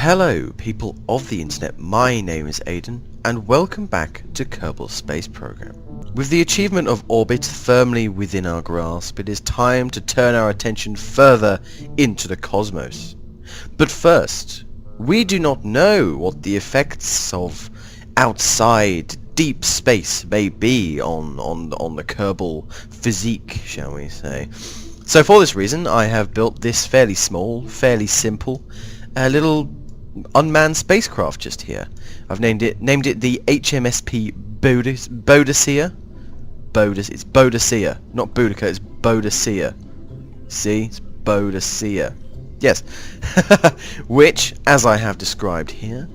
Hello people of the internet, my name is Aiden and welcome back to Kerbal's space program. With the achievement of orbit firmly within our grasp, it is time to turn our attention further into the cosmos. But first, we do not know what the effects of outside deep space may be on the Kerbal physique, shall we say. So for this reason, I have built this fairly small, fairly simple, little unmanned spacecraft just here. I've named it the HMSP Boudicea. It's Boudicea, not Boudicca, it's Boudicea. See, it's Boudicea. Yes, which, as I have described here,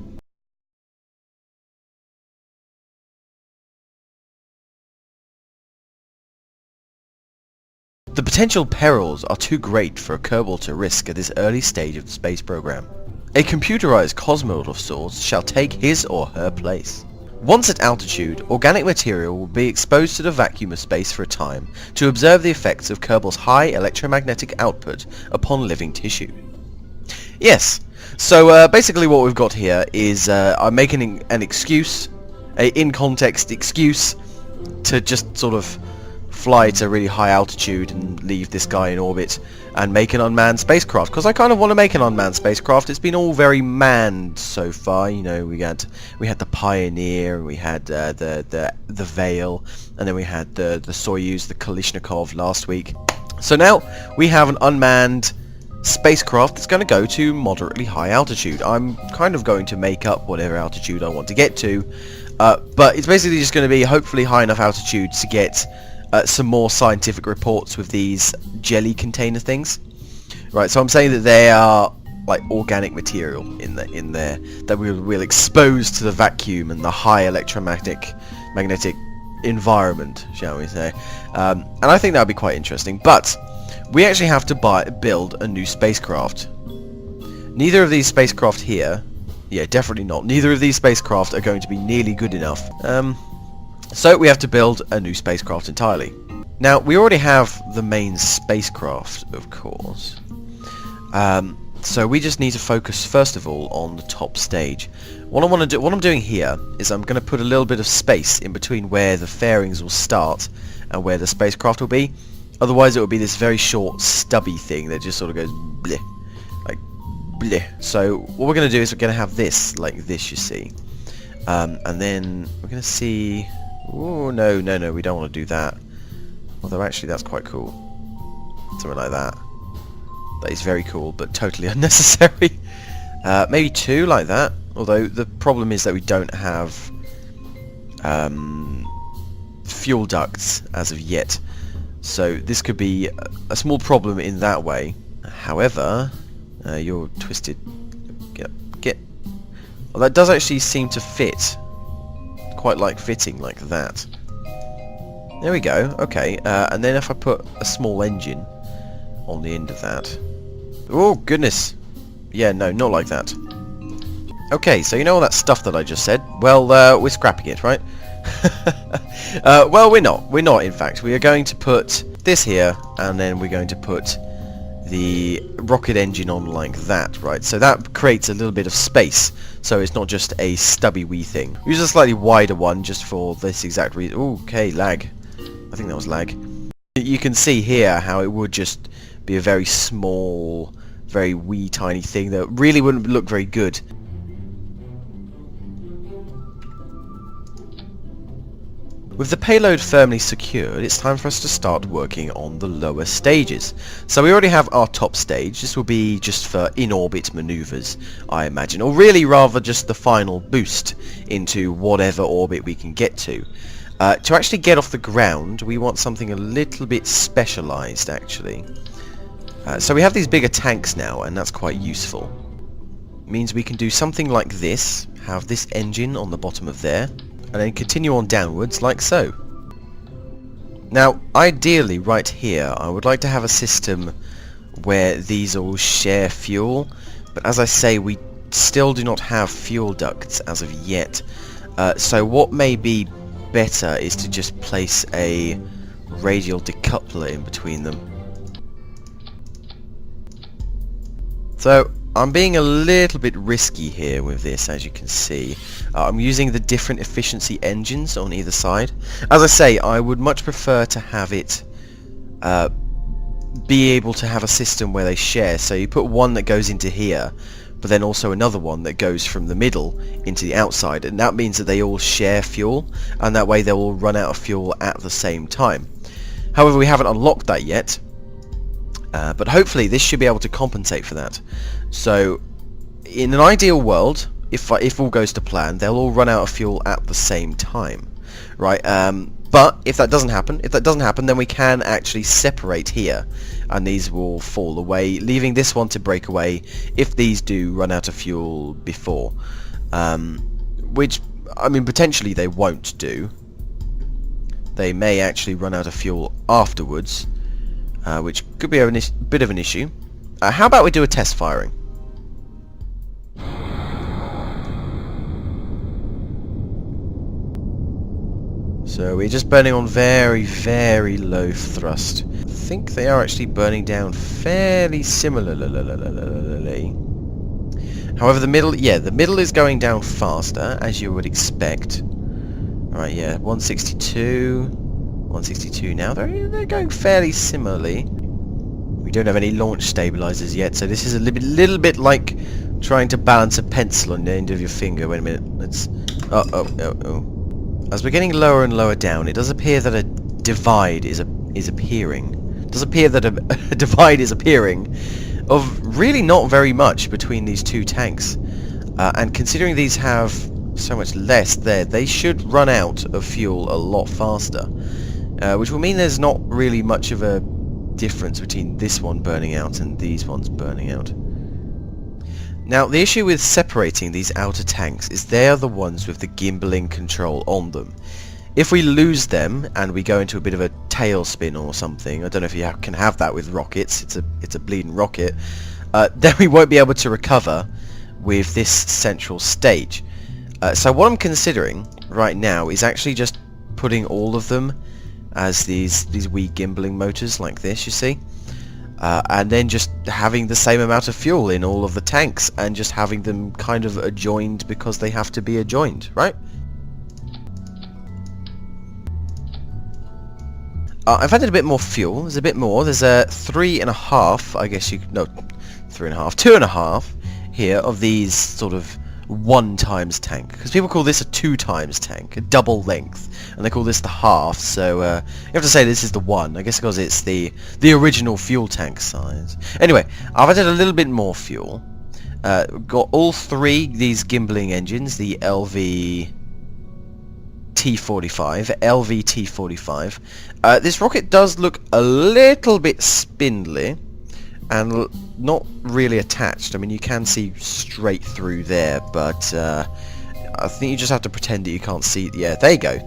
the potential perils are too great for a Kerbal to risk at this early stage of the space program. A computerized cosmonaut of sorts shall take his or her place. Once at altitude, organic material will be exposed to the vacuum of space for a time to observe the effects of Kerbal's high electromagnetic output upon living tissue. Yes, so basically what we've got here is I'm making an excuse, a in-context excuse to just sort of fly to really high altitude and leave this guy in orbit and make an unmanned spacecraft, because I kind of want to make an unmanned spacecraft. It's been all very manned so far, you know. We had the Pioneer, and we had the Veil, and then we had the Soyuz, the Kalishnakov last week. So now we have an unmanned spacecraft that's going to go to moderately high altitude. I'm kind of going to make up whatever altitude I want to get to, but it's basically just going to be hopefully high enough altitude to get some more scientific reports with these jelly container things. Right, so I'm saying that they are like organic material in there that we'll expose to the vacuum and the high electromagnetic environment, shall we say. And I think that would be quite interesting. But we actually have to build a new spacecraft. Neither of these spacecraft here, yeah, definitely not. Neither of these spacecraft are going to be nearly good enough. So we have to build a new spacecraft entirely. Now, we already have the main spacecraft, of course. So we just need to focus, first of all, on the top stage. What I'm doing here is I'm going to put a little bit of space in between where the fairings will start and where the spacecraft will be. Otherwise, it will be this very short, stubby thing that just sort of goes bleh, like bleh. So what we're going to do is we're going to have this, like this, you see. And then we're going to see... Oh, no, we don't want to do that. Although actually that's quite cool. Something like that. That is very cool, but totally unnecessary. Maybe two like that. Although the problem is that we don't have fuel ducts as of yet. So this could be a small problem in that way. However, you're twisted. Get. Well, that does actually seem to fit. Quite like fitting like that. There we go. Okay, and then if I put a small engine on the end of that. Oh goodness. Yeah, no, not like that. Okay, so you know all that stuff that I just said? Well, we're scrapping it, right? Well, we're not. We're not, in fact. We are going to put this here, and then we're going to put the rocket engine on like that, right? So that creates a little bit of space, so it's not just a stubby wee thing. Use a slightly wider one just for this exact reason. Okay, lag. I think that was lag. You can see here how it would just be a very small, very wee tiny thing that really wouldn't look very good. With the payload firmly secured, it's time for us to start working on the lower stages. So we already have our top stage. This will be just for in-orbit maneuvers, I imagine. Or really rather just the final boost into whatever orbit we can get to. To actually get off the ground, we want something a little bit specialized, actually. So we have these bigger tanks now, and that's quite useful. It means we can do something like this. Have this engine on the bottom of there. And then continue on downwards like so. Now, ideally right here, I would like to have a system where these all share fuel, but as I say, we still do not have fuel ducts as of yet. So what may be better is to just place a radial decoupler in between them. So I'm being a little bit risky here with this, as you can see. I'm using the different efficiency engines on either side. As I say, I would much prefer to have it be able to have a system where they share. So you put one that goes into here, but then also another one that goes from the middle into the outside, and that means that they all share fuel, and that way they'll all run out of fuel at the same time. However, we haven't unlocked that yet, but hopefully this should be able to compensate for that. So in an ideal world, if all goes to plan, they'll all run out of fuel at the same time, right? But if that doesn't happen, then we can actually separate here, and these will fall away, leaving this one to break away if these do run out of fuel before. Which, I mean, potentially they won't do. They may actually run out of fuel afterwards, which could be a bit of an issue. How about we do a test firing? So we're just burning on very, very low thrust. I think they are actually burning down fairly similarly. However, the middle is going down faster, as you would expect. Right, yeah, 162 now. They're going fairly similarly. We don't have any launch stabilizers yet, so this is a little bit like trying to balance a pencil on the end of your finger. Wait a minute. Let's. Oh. As we're getting lower and lower down, it does appear that a divide is appearing. It does appear that a divide is appearing of really not very much between these two tanks. And considering these have so much less there, they should run out of fuel a lot faster. Which will mean there's not really much of a difference between this one burning out and these ones burning out. Now, the issue with separating these outer tanks is they are the ones with the gimbaling control on them. If we lose them and we go into a bit of a tailspin or something, I don't know if you can have that with rockets, it's a bleeding rocket, then we won't be able to recover with this central stage. So what I'm considering right now is actually just putting all of them as these wee gimbaling motors like this, you see? And then just having the same amount of fuel in all of the tanks and just having them kind of adjoined because they have to be adjoined, right? I've added a bit more fuel. There's a bit more. There's a 3.5, I guess no, 3.5, 2.5 here of these sort of 1 times tank, because people call this a 2 times tank, a double length, and they call this the half. So you have to say this is the 1, I guess, because it's the original fuel tank size. Anyway, I've added a little bit more fuel. Got all 3 these gimbaling engines, the LVT-45. This rocket does look a little bit spindly and not really attached. I mean, you can see straight through there, but I think you just have to pretend that you can't see. Yeah, there you go.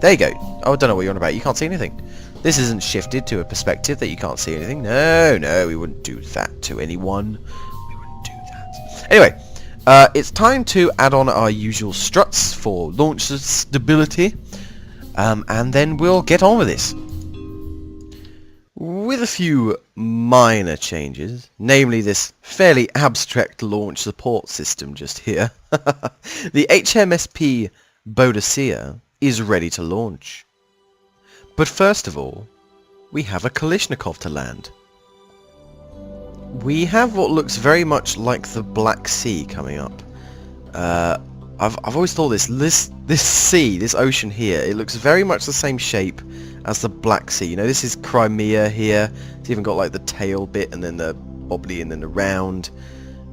Oh, I don't know what you're on about. You can't see anything. This isn't shifted to a perspective that you can't see anything. No, we wouldn't do that to anyone. We wouldn't do that. Anyway, it's time to add on our usual struts for launch stability, and then we'll get on with this. With a few minor changes, namely this fairly abstract launch support system just here. The HMSP Boudicea is ready to launch. But first of all, we have a Kalishnakov to land. We have what looks very much like the Black Sea coming up. I've always thought this sea, this ocean here, it looks very much the same shape as the Black Sea. You know, this is Crimea here. It's even got like the tail bit and then the bobbly and then the round,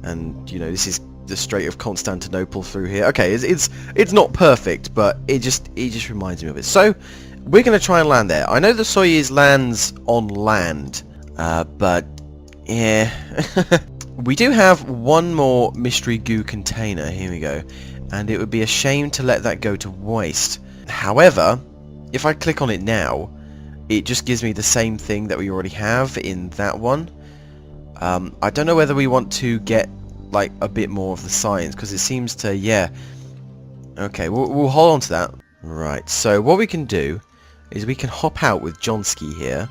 and you know, this is the Strait of Constantinople through here. Okay, it's not perfect, but it just reminds me of it. So we're going to try and land there. I know the Soyuz lands on land, but yeah. We do have one more mystery goo container. Here we go. And it would be a shame to let that go to waste. However, if I click on it now, it just gives me the same thing that we already have in that one. I don't know whether we want to get like a bit more of the science, because it seems to, yeah. Okay, we'll hold on to that. Right, so what we can do is we can hop out with Johnski here,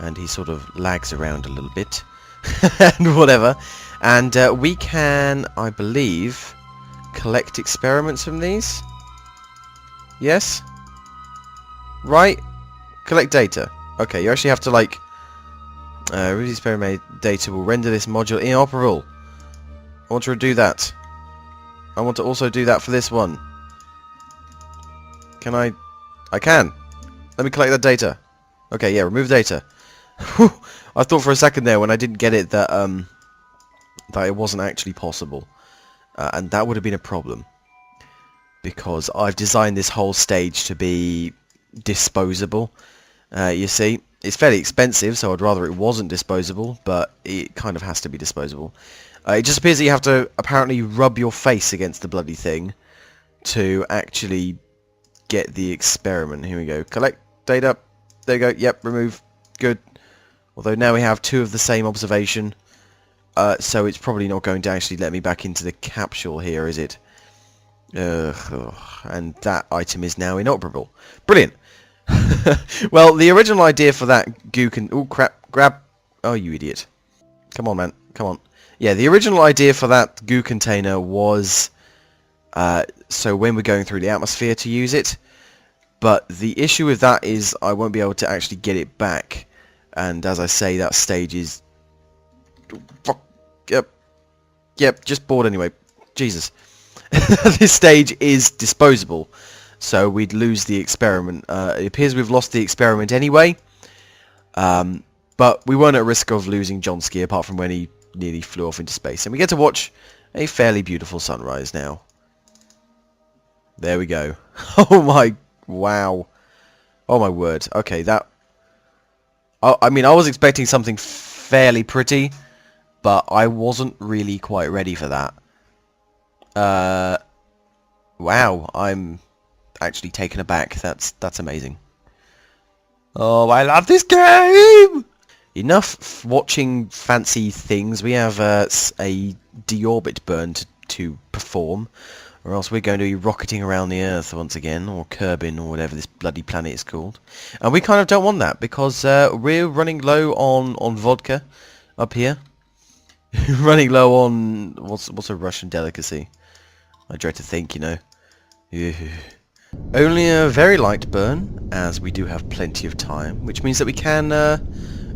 and he sort of lags around a little bit, and whatever. And we can, I believe, collect experiments from these. Yes? Right? Collect data. Okay, you actually have to, like... Really experiment data will render this module inoperable. I want to do that. I want to also do that for this one. Can I... I can. Let me collect that data. Okay, yeah, remove data. I thought for a second there when I didn't get it that that it wasn't actually possible. And that would have been a problem. Because I've designed this whole stage to be disposable. You see, it's fairly expensive, so I'd rather it wasn't disposable, but it kind of has to be disposable. It just appears that you have to apparently rub your face against the bloody thing to actually get the experiment. Here we go. Collect data. There you go. Yep, remove. Good. Although now we have two of the same observation, so it's probably not going to actually let me back into the capsule here, is it? And that item is now inoperable. Brilliant. Well, the original idea for that goo can... Oh, crap. Grab. Oh, you idiot. Come on, man. Come on. Yeah, the original idea for that goo container was so when we're going through the atmosphere to use it. But the issue with that is I won't be able to actually get it back. And as I say, that stage is... Fuck. Yep. Yep, just bored anyway. Jesus. This stage is disposable. So we'd lose the experiment. It appears we've lost the experiment anyway. But we weren't at risk of losing Johnski apart from when he nearly flew off into space. And we get to watch a fairly beautiful sunrise now. There we go. Oh my... Wow. Oh my word. Okay, that... I mean, I was expecting something fairly pretty, but I wasn't really quite ready for that. Wow, I'm actually taken aback. That's amazing. Oh, I love this game! Enough watching fancy things. We have a deorbit burn to perform, or else we're going to be rocketing around the Earth once again, or Kerbin, or whatever this bloody planet is called. And we kind of don't want that, because we're running low on vodka up here. Running low on... What's a Russian delicacy? I dread to think, you know. Only a very light burn, as we do have plenty of time, which means that we can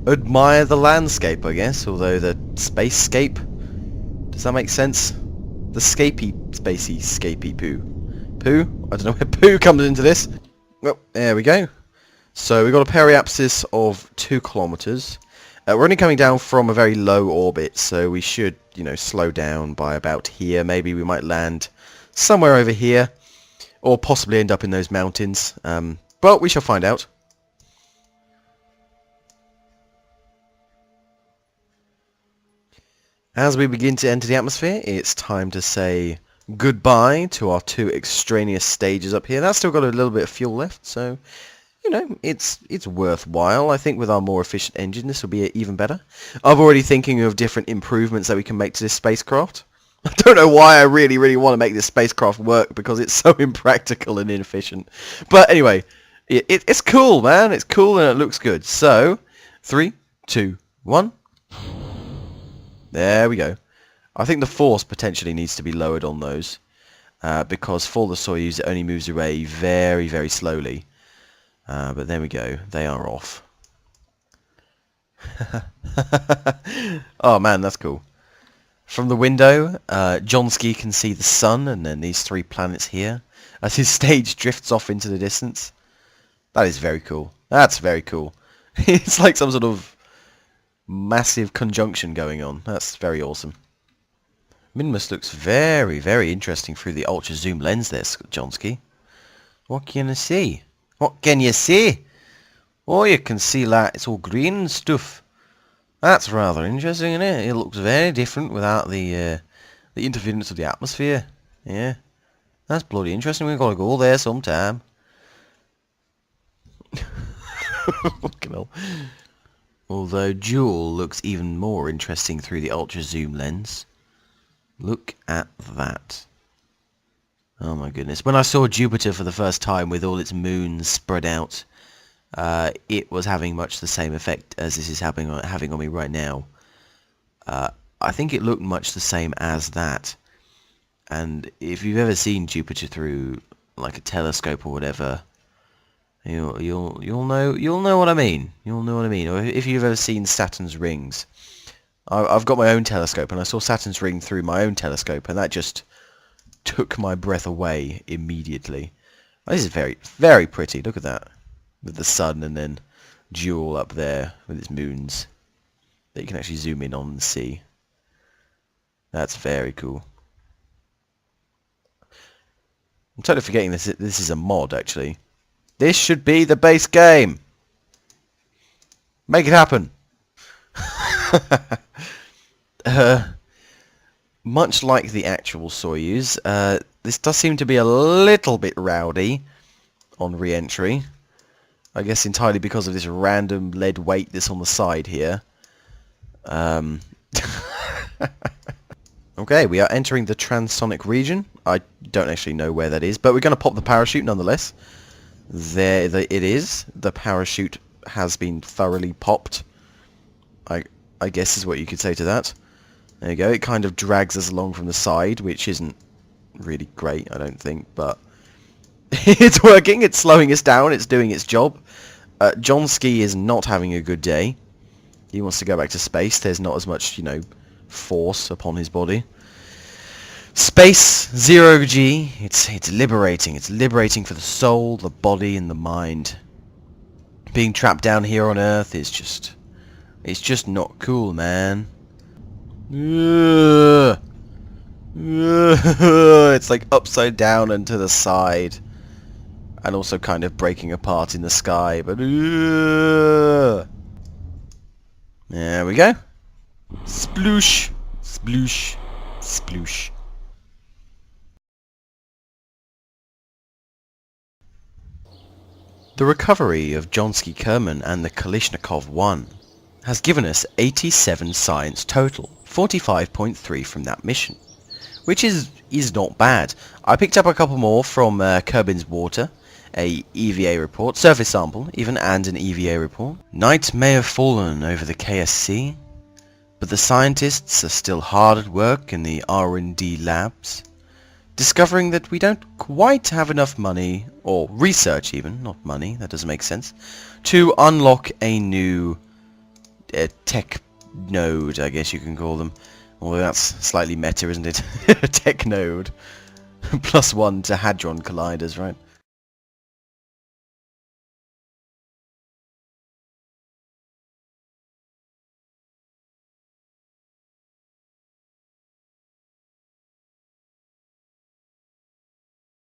admire the landscape, I guess, although the spacescape... Does that make sense? The spacey poo. Poo? I don't know where poo comes into this. Well, there we go. So we've got a periapsis of 2 kilometers. We're only coming down from a very low orbit, so we should, you know, slow down by about here. Maybe we might land somewhere over here, or possibly end up in those mountains. But we shall find out. As we begin to enter the atmosphere, it's time to say goodbye to our 2 extraneous stages up here. That's still got a little bit of fuel left, so, you know, it's worthwhile. I think with our more efficient engine, this will be even better. I'm already thinking of different improvements that we can make to this spacecraft. I don't know why I really want to make this spacecraft work, because it's so impractical and inefficient. But anyway, it's cool, man. It's cool and it looks good. So, 3, 2, 1... There we go. I think the force potentially needs to be lowered on those, because for the Soyuz it only moves away very slowly. But there we go. They are off. Oh man, that's cool. From the window, Johnski can see the sun and then these 3 planets here as his stage drifts off into the distance. That is very cool. That's very cool. It's like some sort of massive conjunction going on. That's very awesome. Minmus looks very interesting through the ultra zoom lens there, Johnski. What can you see? What can you see? Oh, you can see that it's all green and stuff. That's rather interesting, isn't it? It looks very different without the interference of the atmosphere. Yeah, that's bloody interesting. We've got to go there sometime. Fucking hell. Although Jewel looks even more interesting through the ultra zoom lens. Look at that. Oh my goodness. When I saw Jupiter for the first time with all its moons spread out, it was having much the same effect as this is having on me right now. I think it looked much the same as that. And if you've ever seen Jupiter through like a telescope or whatever, you'll know what I mean. You'll know what I mean. Or if you've ever seen Saturn's rings, I've got my own telescope, and I saw Saturn's ring through my own telescope, and that just took my breath away immediately. This is very, very pretty. Look at that, with the sun and then Jewel up there with its moons that you can actually zoom in on and see. That's very cool. I'm totally forgetting this is a mod, actually. This should be the base game. Make it happen. Much like the actual Soyuz, this does seem to be a little bit rowdy on re-entry. I guess entirely because of this random lead weight that's on the side here. Okay, we are entering the transonic region. I don't actually know where that is, but we're going to pop the parachute nonetheless. There it is. The parachute has been thoroughly popped. I guess is what you could say to that. There you go. It kind of drags us along from the side, which isn't really great, I don't think, but it's working. It's slowing us down. It's doing its job. Johnski is not having a good day. He wants to go back to space. There's not as much, force upon his body. Space, 0G. It's liberating. It's liberating for the soul, the body, and the mind. Being trapped down here on Earth is just... it's just not cool, man. It's like upside down and to the side. And also kind of breaking apart in the sky, but... there we go. Sploosh. Sploosh. Sploosh. The recovery of Johnski Kerman and the Kalishnakov I has given us 87 science total, 45.3 from that mission, which is not bad. I picked up a couple more from Kerbin's water, a EVA report, surface sample even, and an EVA report. Night may have fallen over the KSC, but the scientists are still hard at work in the R&D labs, discovering that we don't quite have enough money, or research even, not money, that doesn't make sense, to unlock a new tech node, I guess you can call them. Although that's slightly meta, isn't it? Tech node. +1 to Hadron Colliders, right?